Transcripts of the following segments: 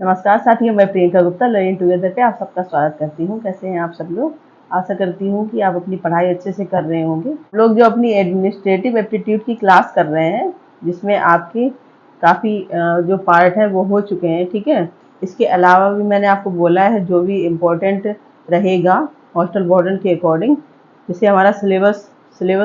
नमस्कार साथियों, मैं प्रियंका गुप्ता लर्निंग टुगेदर पे आप सबका स्वागत करती हूँ। कैसे हैं आप सब लोग? आशा करती हूँ कि आप अपनी पढ़ाई अच्छे से कर रहे होंगे। लोग जो अपनी एडमिनिस्ट्रेटिव एप्टीट्यूड की क्लास कर रहे हैं, जिसमें आपकी काफ़ी जो पार्ट है वो हो चुके हैं, ठीक है। इसके अलावा भी मैंने आपको बोला है जो भी इम्पोर्टेंट रहेगा हॉस्टल वार्डन के अकॉर्डिंग, जैसे हमारा सिलेबस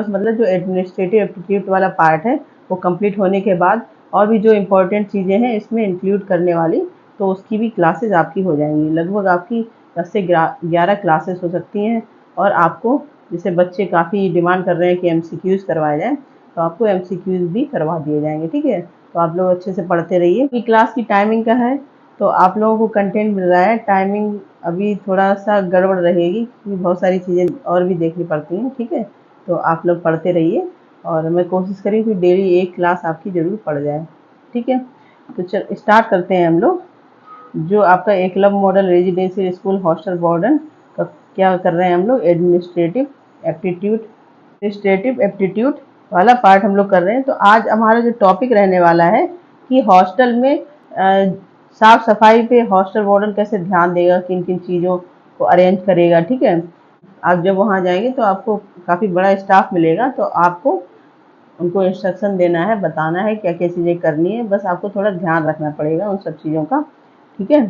मतलब जो एडमिनिस्ट्रेटिव एप्टीट्यूड वाला पार्ट है वो कंप्लीट होने के बाद और भी जो इम्पोर्टेंट चीज़ें हैं इसमें इंक्लूड करने वाली, तो उसकी भी क्लासेस आपकी हो जाएंगी। लगभग आपकी 10 से 11 क्लासेस हो सकती हैं। और आपको जैसे बच्चे काफ़ी डिमांड कर रहे हैं कि एमसीक्यूज़ करवाए जाएँ, तो आपको एमसीक्यूज़ भी करवा दिए जाएंगे, ठीक है। तो आप लोग अच्छे से पढ़ते रहिए। कि क्लास की टाइमिंग का है तो आप लोगों को कंटेंट मिल रहा है, टाइमिंग अभी थोड़ा सा गड़बड़ रहेगी क्योंकि बहुत सारी चीज़ें और भी देखनी पड़ती हैं, ठीक है। तो आप लोग पढ़ते रहिए और मैं कोशिश करी कि डेली एक क्लास आपकी ज़रूर पढ़ जाए, ठीक है। तो चल स्टार्ट करते हैं हम लोग। जो आपका Eklavya model residential school hostel warden का क्या कर रहे हैं हम लोग, एडमिनिस्ट्रेटिव एप्टीट्यूड वाला पार्ट हम लोग कर रहे हैं। तो आज हमारा जो टॉपिक रहने वाला है कि हॉस्टल में साफ सफाई पे हॉस्टल वार्डन कैसे ध्यान देगा, किन किन चीज़ों को अरेंज करेगा, ठीक है। आप जब वहाँ जाएंगे तो आपको काफ़ी बड़ा स्टाफ मिलेगा, तो आपको उनको इंस्ट्रक्शन देना है, बताना है क्या क्या चीज़ें करनी है। बस आपको थोड़ा ध्यान रखना पड़ेगा उन सब चीज़ों का, ठीक है।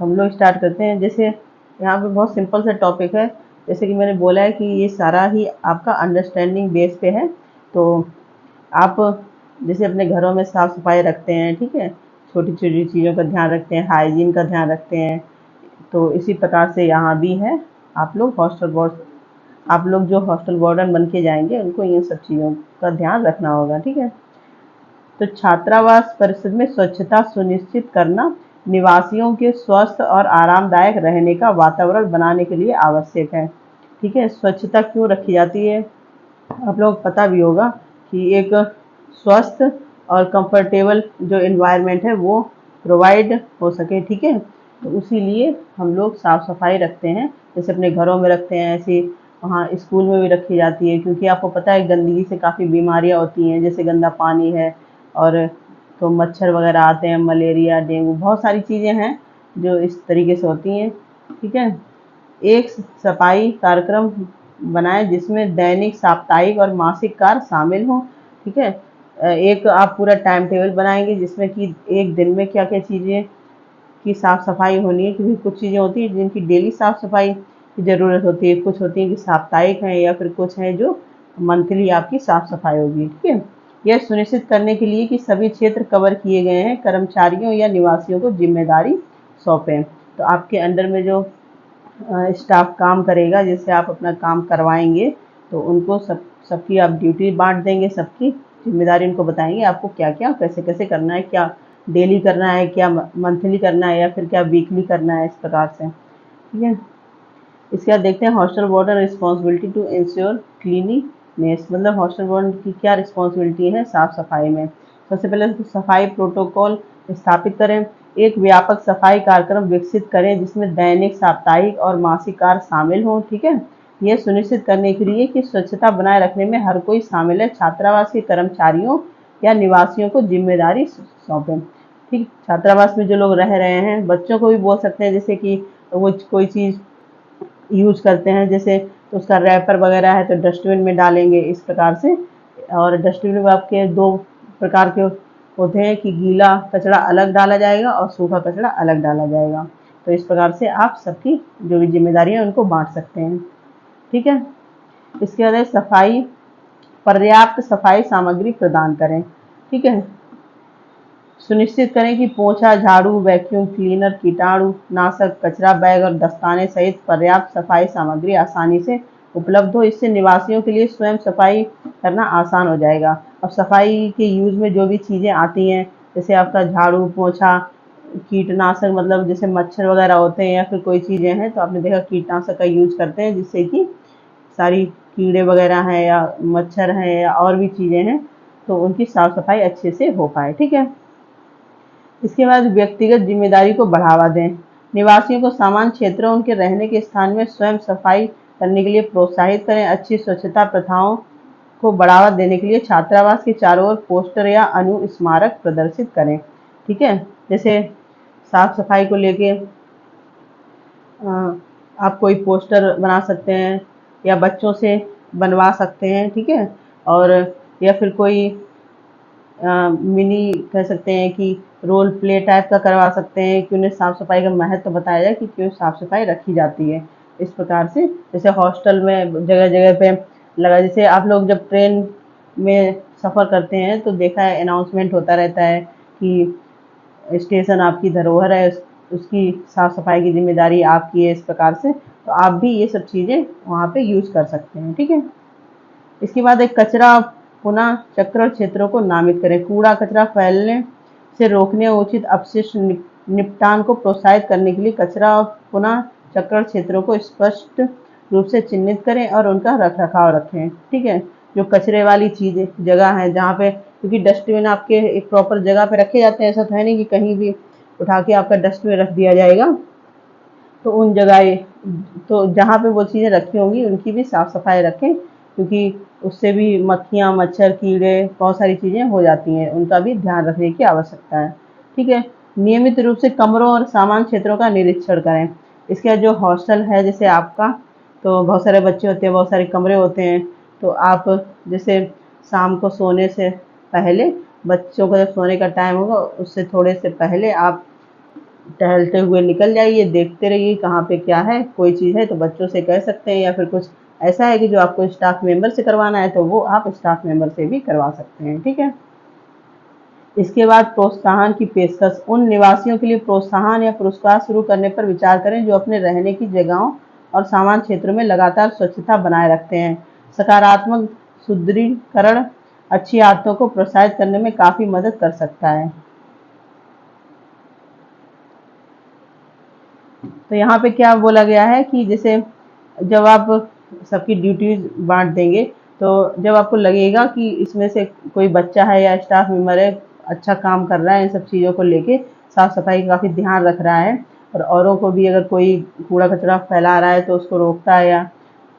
हम लोग स्टार्ट करते हैं। जैसे यहाँ पे बहुत सिंपल सा टॉपिक है, जैसे कि मैंने बोला है कि ये सारा ही आपका अंडरस्टैंडिंग बेस पे है। तो आप जैसे अपने घरों में साफ़ सफाई रखते हैं, ठीक है, छोटी छोटी चीज़ों का ध्यान रखते हैं, हाइजीन का ध्यान रखते हैं, तो इसी प्रकार से यहाँ भी है। आप लोग जो हॉस्टल वार्डन बन के जाएंगे उनको इन सब चीज़ों का ध्यान रखना होगा, ठीक है। तो छात्रावास परिसर में स्वच्छता सुनिश्चित करना निवासियों के स्वस्थ और आरामदायक रहने का वातावरण बनाने के लिए आवश्यक है, ठीक है। स्वच्छता क्यों रखी जाती है, आप लोग पता भी होगा कि एक स्वस्थ और कंफर्टेबल जो एनवायरनमेंट है वो प्रोवाइड हो सके, ठीक है। तो इसीलिए हम लोग साफ़ सफाई रखते हैं, जैसे अपने घरों में रखते हैं ऐसे वहाँ स्कूल में भी रखी जाती है, क्योंकि आपको पता है गंदगी से काफ़ी बीमारियाँ होती हैं, जैसे गंदा पानी है और तो मच्छर वगैरह आते हैं, मलेरिया, डेंगू, बहुत सारी चीज़ें हैं जो इस तरीके से होती हैं, ठीक है। एक सफाई कार्यक्रम बनाएं जिसमें दैनिक, साप्ताहिक और मासिक कार्य शामिल हों, ठीक है। एक आप पूरा टाइम टेबल बनाएंगे जिसमें कि एक दिन में क्या क्या चीज़ें की साफ़ सफाई होनी है, क्योंकि कुछ चीज़ें होती हैं जिनकी डेली साफ़ सफाई की ज़रूरत होती है, कुछ होती हैं कि साप्ताहिक हैं या फिर कुछ हैं जो मंथली आपकी साफ़ सफाई होगी, ठीक है। यह सुनिश्चित करने के लिए कि सभी क्षेत्र कवर किए गए हैं, कर्मचारियों या निवासियों को जिम्मेदारी सौंपें। तो आपके अंडर में जो स्टाफ काम करेगा, जिससे आप अपना काम करवाएंगे, तो उनको सबकी आप ड्यूटी बांट देंगे, सबकी जिम्मेदारी उनको बताएंगे आपको क्या क्या कैसे कैसे करना है, क्या डेली करना है, क्या मंथली करना है या फिर क्या वीकली करना है, इस प्रकार से, ठीक है। इसके बाद देखते हैं hostel warden responsibility to ensure cleanliness, मतलब हॉस्टल वार्डन की क्या रिस्पॉन्सिबिलिटी है साफ सफाई में। सबसे पहले तो सफाई प्रोटोकॉल स्थापित करें, एक व्यापक सफाई कार्यक्रम विकसित करें जिसमें दैनिक, साप्ताहिक और मासिक कार्य शामिल हों, ठीक है। यह सुनिश्चित करने के लिए कि स्वच्छता बनाए रखने में हर कोई शामिल है, छात्रावास के कर्मचारियों या निवासियों को जिम्मेदारी सौंपें, ठीक। छात्रावास में जो लोग रह रहे हैं, बच्चों को भी बोल सकते हैं, जैसे कि वो कोई चीज़ यूज करते हैं, जैसे तो उसका रैपर वगैरह है तो डस्टबिन में डालेंगे, इस प्रकार से। और डस्टबिन में आपके दो प्रकार के होते हैं कि गीला कचरा अलग डाला जाएगा और सूखा कचरा अलग डाला जाएगा। तो इस प्रकार से आप सबकी जो भी जिम्मेदारी है उनको बांट सकते हैं, ठीक है। इसके बाद सफाई, पर्याप्त सफाई सामग्री प्रदान करें, ठीक है। सुनिश्चित करें कि पोंछा, झाड़ू, वैक्यूम क्लीनर, कीटाणु नाशक, कचरा बैग और दस्ताने सहित पर्याप्त सफाई सामग्री आसानी से उपलब्ध हो। इससे निवासियों के लिए स्वयं सफाई करना आसान हो जाएगा। अब सफाई के यूज में जो भी चीज़ें आती हैं, जैसे आपका झाड़ू, पोंछा, कीटनाशक, मतलब जैसे मच्छर वगैरह होते हैं या फिर कोई चीज़ें हैं, तो आपने देखा कीटनाशक का यूज करते हैं, जिससे कि सारी कीड़े वगैरह हैं या मच्छर हैं या और भी चीज़ें हैं, तो उनकी साफ सफाई अच्छे से हो पाए, ठीक है। इसके बाद व्यक्तिगत जिम्मेदारी को बढ़ावा दें, निवासियों को सामान्य क्षेत्रों, उनके रहने के स्थान में स्वयं सफाई करने के लिए प्रोत्साहित करें। अच्छी स्वच्छता प्रथाओं को बढ़ावा देने के लिए छात्रावास के चारों ओर पोस्टर या अनुस्मारक प्रदर्शित करें, ठीक है। जैसे साफ सफाई को लेके आप कोई पोस्टर बना सकते हैं या बच्चों से बनवा सकते हैं, ठीक है। और या फिर कोई मिनी कह सकते हैं कि रोल प्ले टाइप का करवा सकते हैं कि उन्हें साफ सफाई का महत्व तो बताया जाए कि क्यों साफ सफाई रखी जाती है। इस प्रकार से जैसे हॉस्टल में जगह जगह पे लगा, जैसे आप लोग जब ट्रेन में सफ़र करते हैं तो देखा है अनाउंसमेंट होता रहता है कि स्टेशन आपकी धरोहर है, उसकी साफ सफाई की जिम्मेदारी आपकी है। इस प्रकार से तो आप भी ये सब चीज़ें वहाँ पे यूज़ कर सकते हैं, ठीक है। इसके बाद एक कचरा पुनः चक्रण क्षेत्रों को नामित करें। कूड़ा कचरा फैलने से रोकने और उचित अपशिष्ट निपटान को प्रोत्साहित करने के लिए कचरा और पुनः चक्रण क्षेत्रों को स्पष्ट रूप से चिन्हित करें और उनका रख रखाव रखें, ठीक है। जो कचरे वाली चीज़ें जगह है जहाँ पे, क्योंकि डस्टबिन आपके एक प्रॉपर जगह पे रखे जाते हैं, ऐसा तो है नहीं कि कहीं भी उठा के आपका डस्टबिन रख दिया जाएगा। तो उन जगह, तो जहाँ पे वो चीज़ें रखी होंगी उनकी भी साफ सफाई रखें, क्योंकि उससे भी मक्खियाँ, मच्छर, कीड़े, बहुत सारी चीज़ें हो जाती हैं, उनका भी ध्यान रखने की आवश्यकता है, ठीक है। नियमित रूप से कमरों और सामान्य क्षेत्रों का निरीक्षण करें। इसके बाद जो हॉस्टल है जैसे आपका, तो बहुत सारे बच्चे होते हैं, बहुत सारे कमरे होते हैं, तो आप जैसे शाम को सोने से पहले, बच्चों का जब सोने का टाइम होगा उससे थोड़े से पहले आप टहलते हुए निकल जाइए, देखते रहिए कहाँ पे क्या है, कोई चीज़ है तो बच्चों से कह सकते हैं, या फिर कुछ ऐसा है कि जो आपको स्टाफ मेंबर से करवाना है तो वो आप स्टाफ मेंबर से भी करवा सकते हैं, ठीक है। इसके बाद प्रोत्साहन की पेशकश। उन निवासियों के लिए प्रोत्साहन या पुरस्कार शुरू करने पर विचार करें जो अपने रहने की जगहों और सामान्य क्षेत्रों में लगातार स्वच्छता बनाए रखते हैं। सकारात्मक सुदृढ़ीकरण अच्छी आदतों को प्रोत्साहित करने में काफ़ी मदद कर सकता है। तो यहाँ पे क्या बोला गया है कि जैसे जब आप सबकी ड्यूटीज बांट देंगे, तो जब आपको लगेगा कि इसमें से कोई बच्चा है या स्टाफ मेंबर है अच्छा काम कर रहा है, इन सब चीज़ों को लेके साफ सफाई का काफ़ी ध्यान रख रहा है, और औरों को भी अगर कोई कूड़ा कचरा फैला रहा है तो उसको रोकता है, या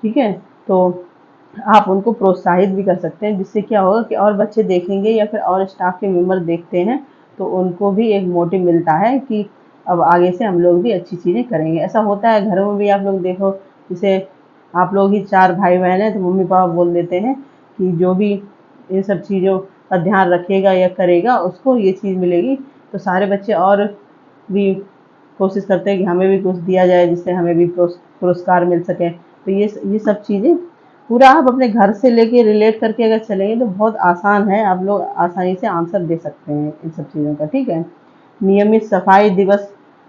ठीक है, तो आप उनको प्रोत्साहित भी कर सकते हैं, जिससे क्या होगा कि और बच्चे देखेंगे या फिर और स्टाफ के मेंबर देखते हैं तो उनको भी एक मोटिव मिलता है कि अब आगे से हम लोग भी अच्छी चीज़ें करेंगे। ऐसा होता है घरों में भी, आप लोग देखो, जैसे आप लोग ही 4 भाई बहन हैं तो मम्मी पापा बोल देते हैं कि जो भी इन सब चीज़ों का ध्यान रखेगा या करेगा उसको ये चीज़ मिलेगी, तो सारे बच्चे और भी कोशिश करते हैं कि हमें भी कुछ दिया जाए जिससे हमें भी पुरस्कार मिल सके। तो ये सब चीज़ें पूरा आप अपने घर से लेके रिलेट करके अगर चलेंगे तो बहुत आसान है, आप लोग आसानी से आंसर दे सकते हैं इन सब चीज़ों का, ठीक है। नियमित सफाई दिवस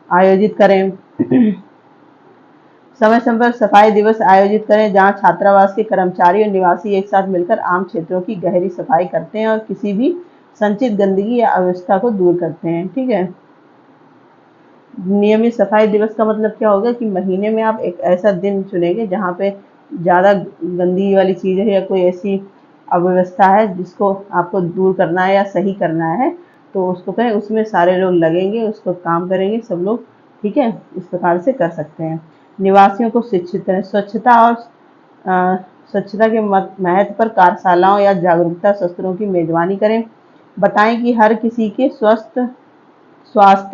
आयोजित करें। समय समय पर सफाई दिवस आयोजित करें जहां छात्रावास के कर्मचारी और निवासी एक साथ मिलकर आम क्षेत्रों की गहरी सफाई करते हैं और किसी भी संचित गंदगी या अव्यवस्था को दूर करते हैं, ठीक है। नियमित सफाई दिवस का मतलब क्या होगा कि महीने में आप एक ऐसा दिन चुनेंगे जहाँ पे ज़्यादा गंदगी वाली चीज़ें या कोई ऐसी अव्यवस्था है जिसको आपको दूर करना है या सही करना है, तो उसको कहें, उसमें सारे लोग लगेंगे, उसको काम करेंगे सब लोग, ठीक है। इस प्रकार से कर सकते हैं। निवासियों को शिक्षित करें। स्वच्छता और स्वच्छता के महत्व पर कार्यशालाओं या जागरूकता सत्रों की मेजबानी करें। बताएं कि हर किसी के स्वास्थ्य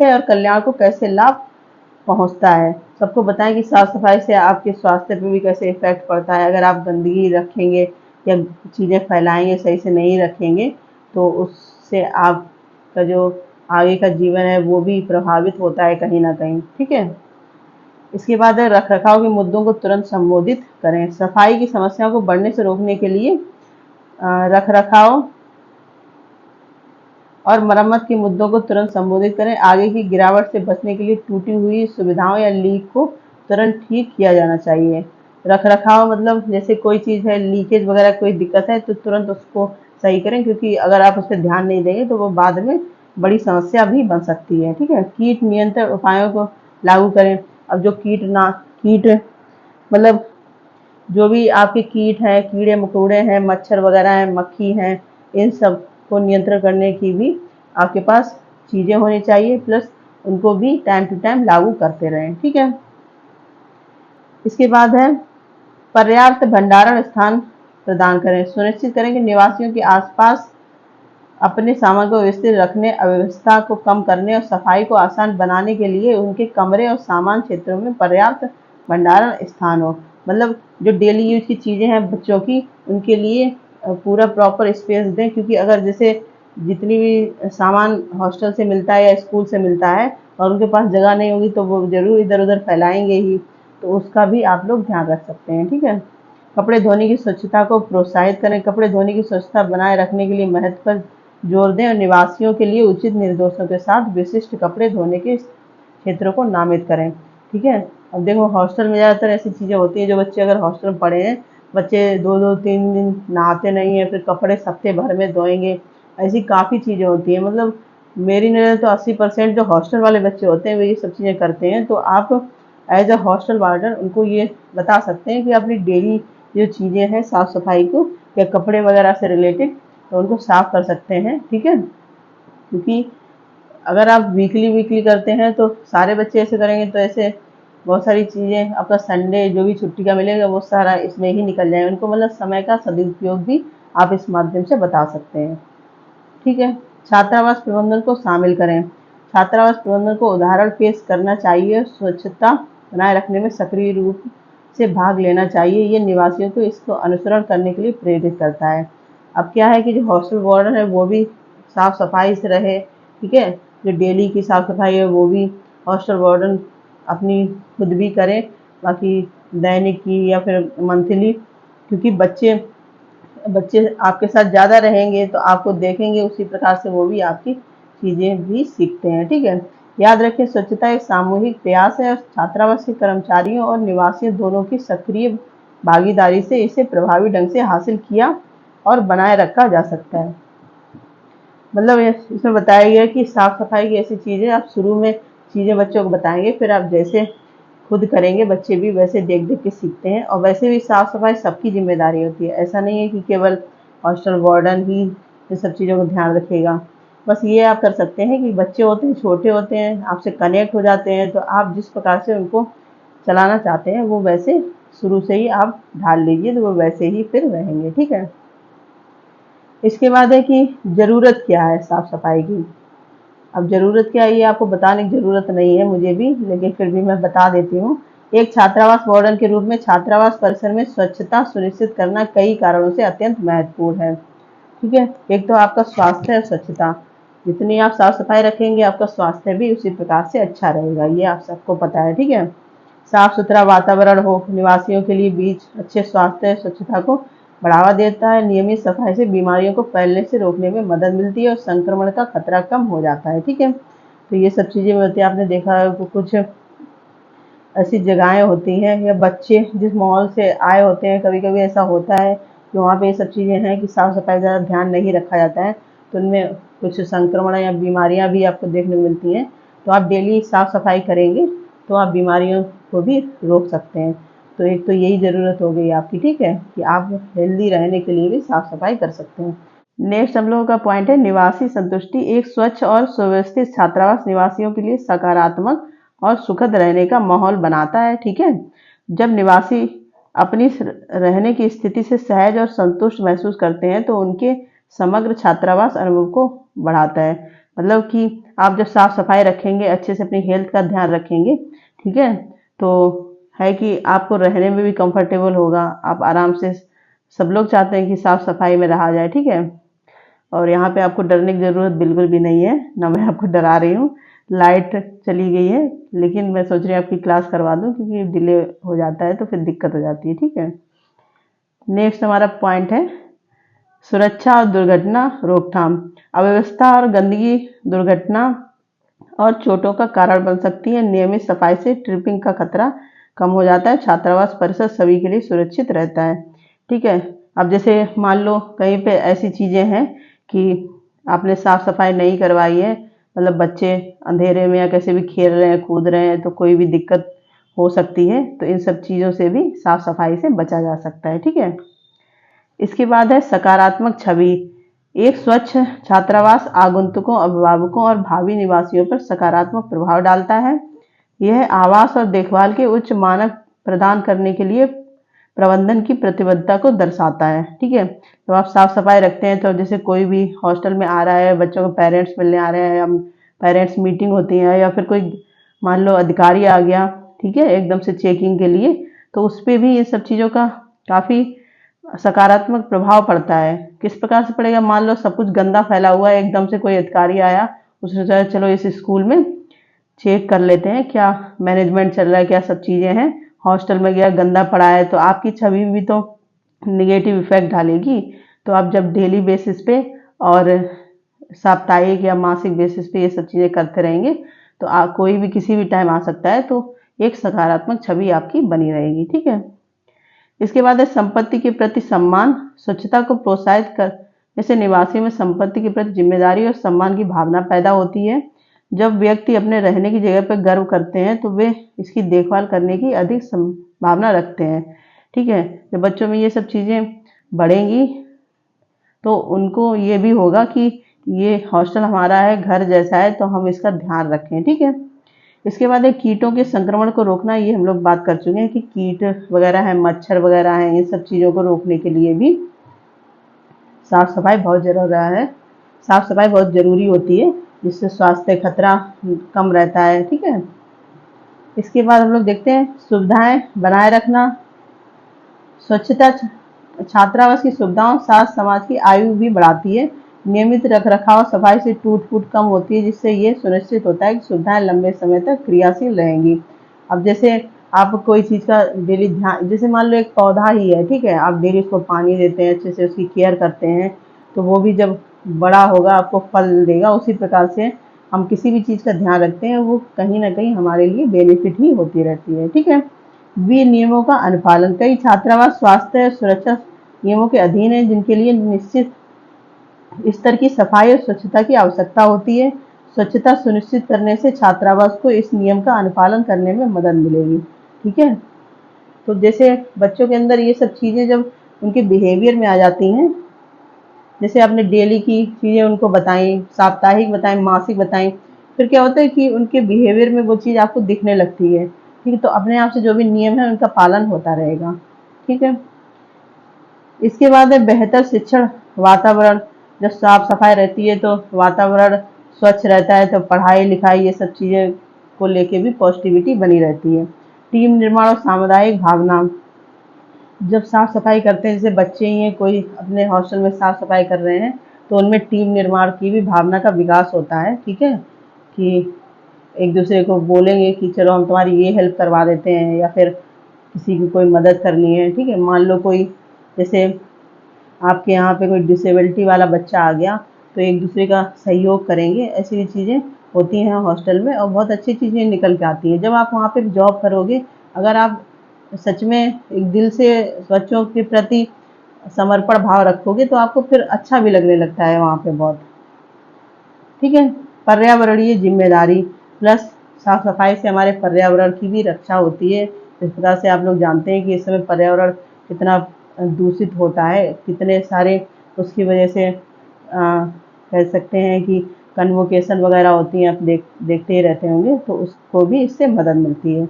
और कल्याण को कैसे लाभ पहुंचता है। सबको बताएं कि साफ सफाई से आपके स्वास्थ्य पे भी कैसे इफेक्ट पड़ता है। अगर आप गंदगी रखेंगे या चीज़ें फैलाएंगे, सही से नहीं रखेंगे, तो उससे आपका जो आगे का जीवन है वो भी प्रभावित होता है कहीं ना कहीं, ठीक है। इसके बाद है रख रखाव के मुद्दों को तुरंत संबोधित करें। सफाई की समस्याओं को बढ़ने से रोकने के लिए रख रखाव और मरम्मत के मुद्दों को तुरंत संबोधित करें। आगे की गिरावट से बचने के लिए टूटी हुई सुविधाओं या लीक को तुरंत ठीक किया जाना चाहिए। रख रखाव मतलब जैसे कोई चीज़ है, लीकेज वगैरह कोई दिक्कत है तो तुरंत उसको सही करें, क्योंकि अगर आप उस पर ध्यान नहीं देंगे तो वो बाद में बड़ी समस्या भी बन सकती है, ठीक है। कीट नियंत्रण उपायों को लागू करें। अब जो कीट मतलब जो भी आपके कीट हैं, कीड़े मकोड़े हैं, मच्छर वगैरह हैं, मक्खी हैं, इन सब को नियंत्रण करने की भी आपके पास चीज़ें होनी चाहिए, प्लस उनको भी टाइम टू टाइम लागू करते रहें, ठीक है। इसके बाद है पर्याप्त भंडारण स्थान प्रदान करें। सुनिश्चित करें कि निवासियों के आसपास अपने सामान को व्यवस्थित रखने, अव्यवस्था को कम करने और सफाई को आसान बनाने के लिए उनके कमरे और सामान क्षेत्रों में पर्याप्त भंडारण स्थान हो। मतलब जो डेली यूज की चीज़ें हैं बच्चों की, उनके लिए पूरा प्रॉपर स्पेस दें, क्योंकि अगर जैसे जितनी भी सामान हॉस्टल से मिलता है या स्कूल से मिलता है और उनके पास जगह नहीं होगी तो वो ज़रूर इधर उधर फैलाएंगे ही, तो उसका भी आप लोग ध्यान रख सकते हैं। ठीक है। कपड़े धोने की स्वच्छता को प्रोत्साहित करें। कपड़े धोने की स्वच्छता बनाए रखने के लिए महत्व पर जोर दें और निवासियों के लिए उचित निर्देशों के साथ विशिष्ट कपड़े धोने के क्षेत्रों को नामित करें। ठीक है। अब देखो हॉस्टल में ज़्यादातर ऐसी चीज़ें होती हैं, जो बच्चे अगर हॉस्टल में पढ़े हैं, बच्चे 2-2 3 दिन नहाते नहीं हैं, फिर कपड़े हफ्ते भर में धोएंगे, ऐसी काफ़ी चीज़ें होती हैं। मतलब मेरी नज़र तो 80% जो हॉस्टल वाले बच्चे होते हैं वो ये सब चीज़ें करते हैं। तो आप एज अ हॉस्टल वार्डन उनको ये बता सकते हैं कि अपनी डेली जो चीज़ें हैं साफ़ सफाई को या कपड़े वगैरह से रिलेटेड, तो उनको साफ़ कर सकते हैं। ठीक है। क्योंकि अगर आप वीकली वीकली करते हैं तो सारे बच्चे ऐसे करेंगे तो ऐसे बहुत सारी चीज़ें, आपका संडे जो भी छुट्टी का मिलेगा वो सारा इसमें ही निकल जाएगा। उनको मतलब समय का सदुपयोग भी आप इस माध्यम से बता सकते हैं। ठीक है। छात्रावास प्रबंधन को शामिल करें। छात्रावास प्रबंधन को उदाहरण पेश करना चाहिए, स्वच्छता बनाए रखने में सक्रिय रूप से भाग लेना चाहिए। ये निवासियों को इसको अनुसरण करने के लिए प्रेरित करता है। अब क्या है कि जो हॉस्टल वार्डन है वो भी साफ सफाई से रहे। ठीक है। जो डेली की साफ सफाई है वो भी हॉस्टल वार्डन अपनी खुद भी करें, बाकी दैनिक की या फिर मंथली, क्योंकि बच्चे बच्चे आपके साथ ज़्यादा रहेंगे तो आपको देखेंगे, उसी प्रकार से वो भी आपकी चीज़ें भी सीखते हैं। ठीक है। याद रखें, स्वच्छता एक सामूहिक प्रयास है और छात्रावास के कर्मचारियों और निवासियों दोनों की सक्रिय भागीदारी से इसे प्रभावी ढंग से हासिल किया और बनाए रखा जा सकता है। मतलब इसमें बताया गया कि साफ सफाई की ऐसी चीज़ें आप शुरू में चीज़ें बच्चों को बताएंगे, फिर आप जैसे खुद करेंगे बच्चे भी वैसे देख देख के सीखते हैं। और वैसे भी साफ सफाई सबकी जिम्मेदारी होती है, ऐसा नहीं है कि केवल हॉस्टल वार्डन ही इन सब चीज़ों को ध्यान रखेगा। बस ये आप कर सकते हैं कि बच्चे होते हैं, छोटे होते हैं, आपसे कनेक्ट हो जाते हैं, तो आप जिस प्रकार से उनको चलाना चाहते हैं वो वैसे शुरू से ही आप ढाल लीजिए, तो वो वैसे ही फिर रहेंगे। ठीक है। इसके बाद है कि ज़रूरत क्या है साफ सफाई की। अब ज़रूरत क्या है ये आपको बताने की ज़रूरत नहीं है मुझे भी, लेकिन फिर भी मैं बता देती हूँ। एक छात्रावास वार्डन के रूप में छात्रावास परिसर में स्वच्छता सुनिश्चित करना कई कारणों से अत्यंत महत्वपूर्ण है। ठीक है। एक तो आपका स्वास्थ्य और स्वच्छता, जितनी आप साफ सफाई रखेंगे आपका स्वास्थ्य भी उसी प्रकार से अच्छा रहेगा, ये आप सबको पता है। ठीक है। साफ सुथरा वातावरण हो निवासियों के लिए बीच अच्छे स्वास्थ्य स्वच्छता को बढ़ावा देता है। नियमित सफाई से बीमारियों को फैलने से रोकने में मदद मिलती है और संक्रमण का खतरा कम हो जाता है। ठीक है। तो ये सब चीज़ें होती है, आपने देखा है कुछ ऐसी जगहें होती हैं या बच्चे जिस माहौल से आए होते हैं, कभी कभी ऐसा होता है कि वहाँ पे ये सब चीज़ें हैं कि साफ सफाई ज़्यादा ध्यान नहीं रखा जाता है, तो उनमें कुछ संक्रमण या बीमारियाँ भी आपको देखने को मिलती हैं। तो आप डेली साफ सफाई करेंगे तो आप बीमारियों को भी रोक सकते हैं। तो एक तो यही ज़रूरत हो गई आपकी। ठीक है, कि आप हेल्दी रहने के लिए भी साफ सफाई कर सकते हैं। नेक्स्ट हम लोगों का पॉइंट है निवासी संतुष्टि। एक स्वच्छ और सुव्यवस्थित छात्रावास निवासियों के लिए सकारात्मक और सुखद रहने का माहौल बनाता है। ठीक है। जब निवासी अपनी रहने की स्थिति से सहज और संतुष्ट महसूस करते हैं तो उनके समग्र छात्रावास अनुभव को बढ़ाता है। मतलब कि आप जब साफ सफाई रखेंगे, अच्छे से अपनी हेल्थ का ध्यान रखेंगे, ठीक है, तो है कि आपको रहने में भी कंफर्टेबल होगा, आप आराम से, सब लोग चाहते हैं कि साफ सफाई में रहा जाए। ठीक है। और यहाँ पे आपको डरने की ज़रूरत बिल्कुल भी नहीं है, ना मैं आपको डरा रही हूँ। लाइट चली गई है, लेकिन मैं सोच रही हूँ आपकी क्लास करवा दूँ, क्योंकि डिले हो जाता है तो फिर दिक्कत हो जाती है। ठीक है। नेक्स्ट हमारा पॉइंट है सुरक्षा और दुर्घटना रोकथाम। अव्यवस्था और गंदगी दुर्घटना और चोटों का कारण बन सकती है। नियमित सफाई से ट्रिपिंग का खतरा कम हो जाता है। छात्रावास परिसर सभी के लिए सुरक्षित रहता है। ठीक है। अब जैसे मान लो कहीं पे ऐसी चीज़ें हैं कि आपने साफ सफाई नहीं करवाई है, मतलब बच्चे अंधेरे में या कैसे भी खेल रहे हैं, कूद रहे हैं, तो कोई भी दिक्कत हो सकती है, तो इन सब चीज़ों से भी साफ सफाई से बचा जा सकता है। ठीक है। इसके बाद है सकारात्मक छवि। एक स्वच्छ छात्रावास आगंतुकों, अभिभावकों और भावी निवासियों पर सकारात्मक प्रभाव डालता है। यह आवास और देखभाल के उच्च मानक प्रदान करने के लिए प्रबंधन की प्रतिबद्धता को दर्शाता है। ठीक है, तो आप साफ सफाई रखते हैं तो जैसे कोई भी हॉस्टल में आ रहा है, बच्चों को पेरेंट्स मिलने आ रहे हैं, या पेरेंट्स मीटिंग होती है, या फिर कोई मान लो अधिकारी आ गया, ठीक है, एकदम से चेकिंग के लिए, तो उस पर भी ये सब चीज़ों का काफ़ी सकारात्मक प्रभाव पड़ता है। किस प्रकार से पड़ेगा, मान लो सब कुछ गंदा फैला हुआ है, एकदम से कोई अधिकारी आया, उसने सोचा चलो इस स्कूल में चेक कर लेते हैं क्या मैनेजमेंट चल रहा है, क्या सब चीज़ें हैं, हॉस्टल में गया गंदा पड़ा है, तो आपकी छवि भी तो निगेटिव इफेक्ट डालेगी। तो आप जब डेली बेसिस पे और साप्ताहिक या मासिक बेसिस पे ये सब चीज़ें करते रहेंगे तो कोई भी किसी भी टाइम आ सकता है, तो एक सकारात्मक छवि आपकी बनी रहेगी। ठीक है, इसके बाद है संपत्ति के प्रति सम्मान, स्वच्छता को प्रोत्साहित करने से निवासी में संपत्ति के प्रति जिम्मेदारी और सम्मान की भावना पैदा होती है। जब व्यक्ति अपने रहने की जगह पर गर्व करते हैं तो वे इसकी देखभाल करने की अधिक संभावना रखते हैं। ठीक है, जब बच्चों में ये सब चीज़ें बढ़ेंगी तो उनको ये भी होगा कि ये हॉस्टल हमारा है, घर जैसा है, तो हम इसका ध्यान रखें। ठीक है, इसके बाद एक कीटों के संक्रमण को रोकना, ये हम लोग बात कर चुके हैं कि कीट वगैरह हैं, मच्छर वगैरह हैं, इन सब चीज़ों को रोकने के लिए भी साफ सफाई बहुत जरूरी है, साफ सफाई बहुत जरूरी होती है, जिससे स्वास्थ्य खतरा कम रहता है। ठीक है, इसके बाद हम लोग देखते हैं सुविधाएं बनाए रखना, स्वच्छता छात्रावास की सुविधाओं साथ समाज की आयु भी बढ़ाती है। नियमित रखरखाव सफाई से टूट फूट कम होती है, जिससे ये सुनिश्चित होता है कि सुविधाएं लंबे समय तक क्रियाशील रहेंगी। अब जैसे आप कोई चीज़ का डेली ध्यान, जैसे मान लो एक पौधा ही है, ठीक है, आप डेली उसको पानी देते हैं, अच्छे से उसकी केयर करते हैं, तो वो भी जब बड़ा होगा आपको फल देगा। उसी प्रकार से हम किसी भी चीज़ का ध्यान रखते हैं, वो कहीं ना कहीं हमारे लिए बेनिफिट ही होती रहती है। ठीक है, नियमों का अनुपालन, कई छात्रावास स्वास्थ्य और सुरक्षा नियमों के अधीन है, जिनके लिए निश्चित स्तर की सफाई और स्वच्छता की आवश्यकता होती है। स्वच्छता सुनिश्चित करने से छात्रावास को इस नियम का अनुपालन करने में मदद मिलेगी। ठीक है, तो जैसे बच्चों के अंदर ये सब चीज़ें जब उनके बिहेवियर में आ जाती हैं, जैसे आपने डेली की चीज़ें उनको बताई, साप्ताहिक बताएं, मासिक बताएं, फिर क्या होता है कि उनके बिहेवियर में वो चीज़ आपको दिखने लगती है। ठीक है, तो अपने आप से जो भी नियम है उनका पालन होता रहेगा। ठीक है, इसके बाद है बेहतर शिक्षण वातावरण, जब साफ सफाई रहती है तो वातावरण स्वच्छ रहता है, तो पढ़ाई लिखाई ये सब चीज़ें को लेके भी पॉजिटिविटी बनी रहती है। टीम निर्माण और सामुदायिक भावना, जब साफ सफाई करते हैं, जैसे बच्चे ही हैं, कोई अपने हॉस्टल में साफ सफाई कर रहे हैं, तो उनमें टीम निर्माण की भी भावना का विकास होता है। ठीक है, कि एक दूसरे को बोलेंगे कि चलो हम तुम्हारी ये हेल्प करवा देते हैं, या फिर किसी की कोई मदद करनी है। ठीक है, मान लो कोई जैसे आपके यहाँ पे कोई डिसेबिलिटी वाला बच्चा आ गया, तो एक दूसरे का सहयोग करेंगे। ऐसी भी चीज़ें होती हैं हॉस्टल में, और बहुत अच्छी चीज़ें निकल के आती हैं। जब आप वहाँ पे जॉब करोगे, अगर आप सच में एक दिल से बच्चों के प्रति समर्पण भाव रखोगे, तो आपको फिर अच्छा भी लगने लगता है वहाँ पे बहुत। ठीक है, पर्यावरणीय जिम्मेदारी प्लस साफ सफाई से हमारे पर्यावरण की भी रक्षा होती है। इस प्रकार से आप लोग जानते हैं कि इस समय पर्यावरण कितना दूषित होता है, कितने सारे उसकी वजह से कह सकते हैं कि कन्वोकेशन वगैरह होती हैं, आप देखते ही रहते होंगे, तो उसको भी इससे मदद मिलती है।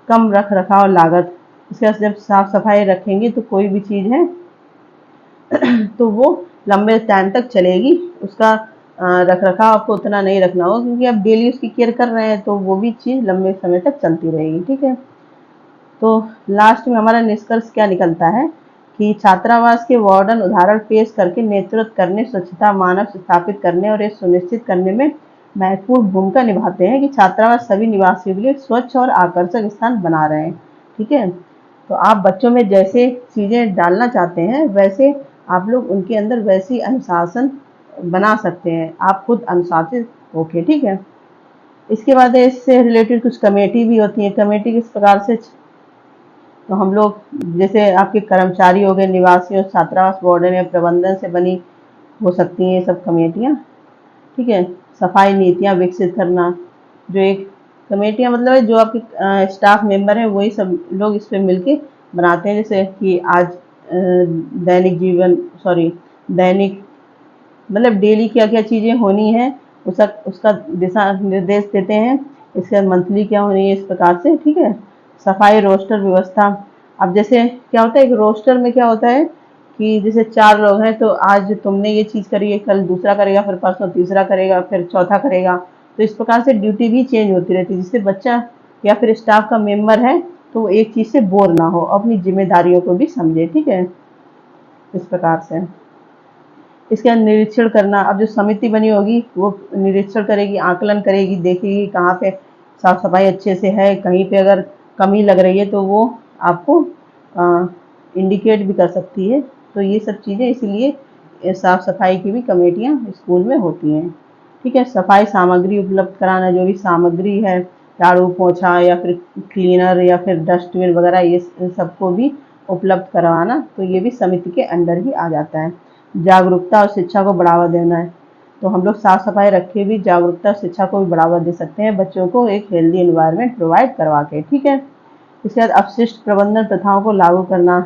कम रख रखाव लागत, इसके बाद जब साफ सफाई रखेंगे तो कोई भी चीज़ है तो वो लंबे टाइम तक चलेगी। उसका रख रखाव आपको उतना नहीं रखना होगा, क्योंकि आप डेली उसकी केयर कर रहे हैं, तो वो भी चीज़ लंबे समय तक चलती रहेगी। ठीक है, तो लास्ट में हमारा निष्कर्ष क्या निकलता है कि छात्रावास के वार्डन उदाहरण पेश करके नेतृत्व करने, स्वच्छता मानक स्थापित करने और ये सुनिश्चित करने में महत्वपूर्ण भूमिका निभाते हैं कि छात्रावास सभी निवासियों के लिए स्वच्छ और आकर्षक स्थान बना रहे हैं। ठीक है, तो आप बच्चों में जैसे चीज़ें डालना चाहते हैं, वैसे आप लोग उनके अंदर वैसी अनुशासन बना सकते हैं, आप खुद अनुशासित होके। ठीक है, इसके बाद इससे रिलेटेड कुछ कमेटी भी होती है। कमेटी किस प्रकार से, तो हम लोग जैसे आपके कर्मचारी हो गए, निवासियों, छात्रावास वार्डन या प्रबंधन से बनी हो सकती हैं सब कमेटियाँ। ठीक है, सफाई नीतियाँ विकसित करना, जो एक कमेटियाँ मतलब जो आपके स्टाफ मेंबर हैं वही सब लोग इस पे मिलके बनाते हैं। जैसे कि आज दैनिक मतलब डेली क्या क्या चीज़ें होनी है, उसका दिशा निर्देश देते हैं। इसके बाद मंथली क्या होनी है, इस प्रकार से। ठीक है, सफाई रोस्टर व्यवस्था, अब जैसे क्या होता है, एक रोस्टर में क्या होता है कि जैसे 4 लोग हैं तो आज तुमने ये चीज़ करी है, कल दूसरा करेगा, फिर परसों तीसरा करेगा, फिर चौथा करेगा। तो इस प्रकार से ड्यूटी भी चेंज होती रहती है, जिससे बच्चा या फिर स्टाफ का मेंबर है तो वो एक चीज़ से बोर ना हो, अपनी जिम्मेदारियों को भी समझे। ठीक है, इस प्रकार से। इसके बाद निरीक्षण करना। अब जो समिति बनी होगी वो निरीक्षण करेगी, आकलन करेगी, देखेगी कहाँ पे साफ सफाई अच्छे से है, कहीं पे अगर कमी लग रही है तो वो आपको इंडिकेट भी कर सकती है। तो ये सब चीज़ें इसीलिए साफ सफाई की भी कमेटियाँ स्कूल में होती हैं। ठीक है, सफाई सामग्री उपलब्ध कराना, जो भी सामग्री है, झाड़ू पोछा या फिर क्लीनर या फिर डस्टबिन वगैरह, ये इन सबको भी उपलब्ध करवाना, तो ये भी समिति के अंडर ही आ जाता है। जागरूकता और शिक्षा को बढ़ावा देना है, तो हम लोग साफ सफाई रख के भी जागरूकता और शिक्षा को भी बढ़ावा दे सकते हैं, बच्चों को एक हेल्दी एनवायरनमेंट प्रोवाइड करवा के। ठीक है, इसके बाद अपशिष्ट प्रबंधन प्रथाओं को लागू करना।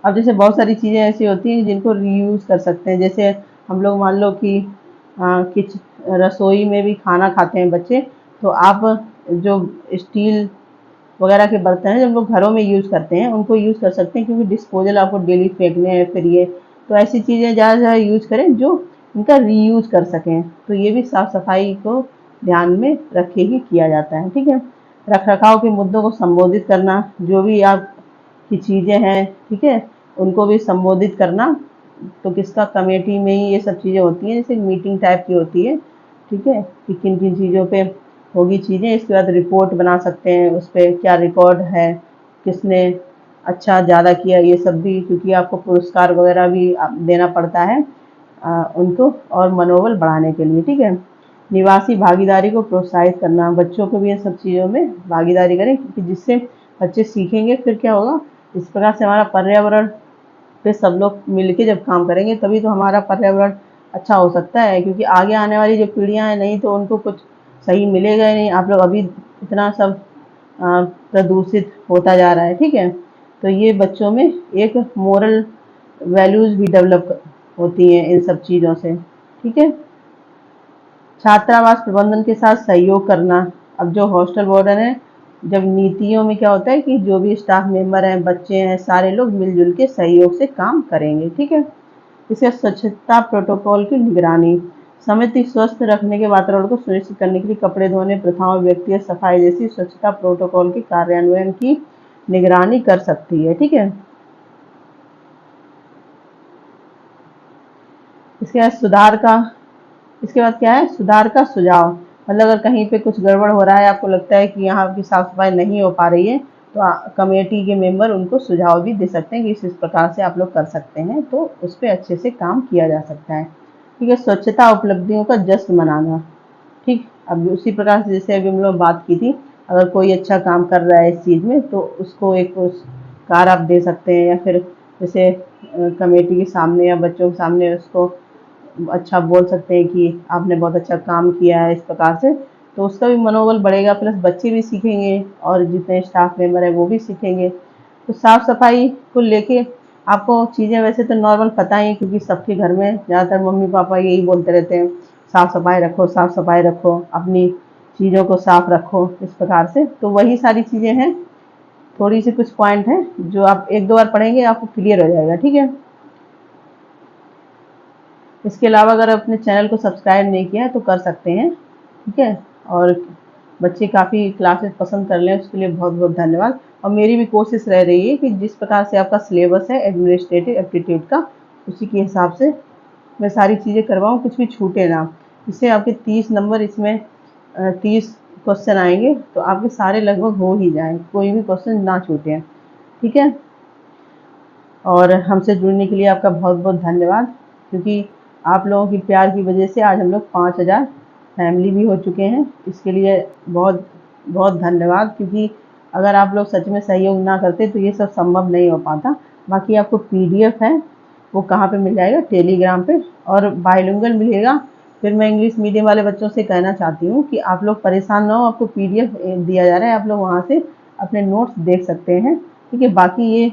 अब जैसे बहुत सारी चीज़ें ऐसी होती हैं जिनको रीयूज कर सकते हैं, जैसे हम लोग मान लो कि किच रसोई में भी खाना खाते हैं बच्चे, तो आप जो स्टील वगैरह के बर्तन हैं जो हम लोग घरों में यूज़ करते हैं उनको यूज़ कर सकते हैं, क्योंकि डिस्पोजल आपको डेली फेंकने हैं फिर ये, तो ऐसी चीज़ें ज़्यादा से ज़्यादा यूज़ करें जो इनका रीयूज कर सकें। तो ये भी साफ सफाई को ध्यान में रख के ही किया जाता है। ठीक है, रख रखाव के मुद्दों को संबोधित करना, जो भी आपकी चीज़ें हैं, ठीक है, उनको भी संबोधित करना। तो किसका, कमेटी में ही ये सब चीज़ें होती हैं, जैसे मीटिंग टाइप की होती है। ठीक है, कि किन किन चीज़ों पे होगी चीज़ें, इसके बाद रिपोर्ट बना सकते हैं, उस पर क्या रिकॉर्ड है, किसने अच्छा ज़्यादा किया, ये सब भी, क्योंकि आपको पुरस्कार वगैरह भी देना पड़ता है उनको, और मनोबल बढ़ाने के लिए। ठीक है, निवासी भागीदारी को प्रोत्साहित करना, बच्चों को भी इन सब चीज़ों में भागीदारी करें, क्योंकि जिससे बच्चे सीखेंगे, फिर क्या होगा, इस प्रकार से हमारा पर्यावरण पे सब लोग मिलके जब काम करेंगे तभी तो हमारा पर्यावरण अच्छा हो सकता है, क्योंकि आगे आने वाली जो पीढ़ियां हैं, नहीं तो उनको कुछ सही मिलेगा ही नहीं। आप लोग अभी इतना सब प्रदूषित होता जा रहा है। ठीक है, तो ये बच्चों में एक मोरल वैल्यूज भी डेवलप होती हैं इन सब चीज़ों से। ठीक है, छात्रावास प्रबंधन के साथ सहयोग करना। अब जो हॉस्टल वार्डन है, जब नीतियों में क्या होता है कि जो भी स्टाफ मेंबर हैं, बच्चे हैं, सारे लोग मिलजुल के सहयोग से काम करेंगे। ठीक है, इसे स्वच्छता प्रोटोकॉल की निगरानी। समिति स्वस्थ रखने के वातावरण को सुनिश्चित करने के लिए कपड़े धोने, प्रथाओं, व्यक्तिगत सफाई जैसी स्वच्छता प्रोटोकॉल के कार्यान्वयन की निगरानी कर सकती है। ठीक है, इसके बाद इसके बाद क्या है, सुधार का सुझाव। मतलब अगर कहीं पे कुछ गड़बड़ हो रहा है, आपको लगता है कि यहाँ की साफ सफाई नहीं हो पा रही है, तो कमेटी के मेंबर उनको सुझाव भी दे सकते हैं कि इस प्रकार से आप लोग कर सकते हैं, तो उस पर अच्छे से काम किया जा सकता है। ठीक है, स्वच्छता उपलब्धियों का जश्न मनाना। ठीक, अब उसी प्रकार से जैसे अभी हम लोग बात की थी, अगर कोई अच्छा काम कर रहा है इस चीज़ में, तो उसको एक पुरस्कार आप दे सकते हैं, या फिर जैसे कमेटी के सामने या बच्चों के सामने उसको अच्छा बोल सकते हैं कि आपने बहुत अच्छा काम किया है, इस प्रकार से। तो उसका भी मनोबल बढ़ेगा, प्लस बच्चे भी सीखेंगे और जितने स्टाफ मेंबर है वो भी सीखेंगे। तो साफ सफाई को लेके आपको चीज़ें वैसे तो नॉर्मल पता ही है, क्योंकि सबके घर में ज़्यादातर मम्मी पापा यही बोलते रहते हैं, साफ सफाई रखो, साफ सफाई रखो, अपनी चीज़ों को साफ रखो, इस प्रकार से। तो वही सारी चीज़ें हैं, थोड़ी सी कुछ पॉइंट हैं जो आप एक दो बार पढ़ेंगे आपको क्लियर हो जाएगा। ठीक है, इसके अलावा अगर अपने चैनल को सब्सक्राइब नहीं किया है तो कर सकते हैं। ठीक है, और बच्चे काफ़ी क्लासेस पसंद कर लें, उसके लिए बहुत बहुत धन्यवाद। और मेरी भी कोशिश रह रही है कि जिस प्रकार से आपका सिलेबस है एडमिनिस्ट्रेटिव एप्टीट्यूड का, उसी के हिसाब से मैं सारी चीज़ें करवाऊँ, कुछ भी छूटे ना। इससे आपके 30 नंबर, इसमें 30 क्वेश्चन आएंगे, तो आपके सारे लगभग हो ही जाएँ, कोई भी क्वेश्चन ना छूटे। ठीक है, और हमसे जुड़ने के लिए आपका बहुत बहुत धन्यवाद, क्योंकि आप लोगों की प्यार की वजह से आज हम लोग 5000 फैमिली भी हो चुके हैं। इसके लिए बहुत बहुत धन्यवाद, क्योंकि अगर आप लोग सच में सहयोग ना करते तो ये सब संभव नहीं हो पाता। बाकी आपको पीडीएफ है, वो कहाँ पे मिल जाएगा, टेलीग्राम पे, और बाइलिंगुअल मिलेगा। फिर मैं इंग्लिश मीडियम वाले बच्चों से कहना चाहती हूँ कि आप लोग परेशान ना हो, आपको पीडीएफ दिया जा रहा है, आप लोग वहाँ से अपने नोट्स देख सकते हैं। ठीक है, बाकी ये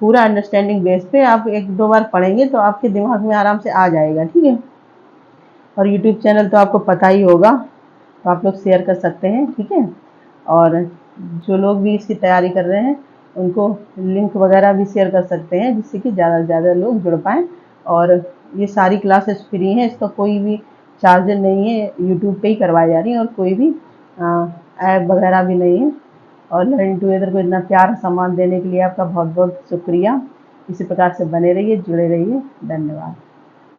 पूरा अंडरस्टैंडिंग बेस पे आप एक दो बार पढ़ेंगे तो आपके दिमाग में आराम से आ जाएगा। ठीक है, और यूट्यूब चैनल तो आपको पता ही होगा, तो आप लोग शेयर कर सकते हैं। ठीक है, और जो लोग भी इसकी तैयारी कर रहे हैं उनको लिंक वगैरह भी शेयर कर सकते हैं, जिससे कि ज़्यादा से ज़्यादा लोग जुड़ पाएँ। और ये सारी क्लासेस फ्री हैं, इसका कोई भी चार्ज नहीं है, यूट्यूब पे ही करवाई जा रही है और कोई भी ऐप वगैरह भी नहीं है। और लर्निंग टुगेदर को इतना प्यार सम्मान देने के लिए आपका बहुत बहुत शुक्रिया। इसी प्रकार से बने रहिए, जुड़े रहिए। धन्यवाद।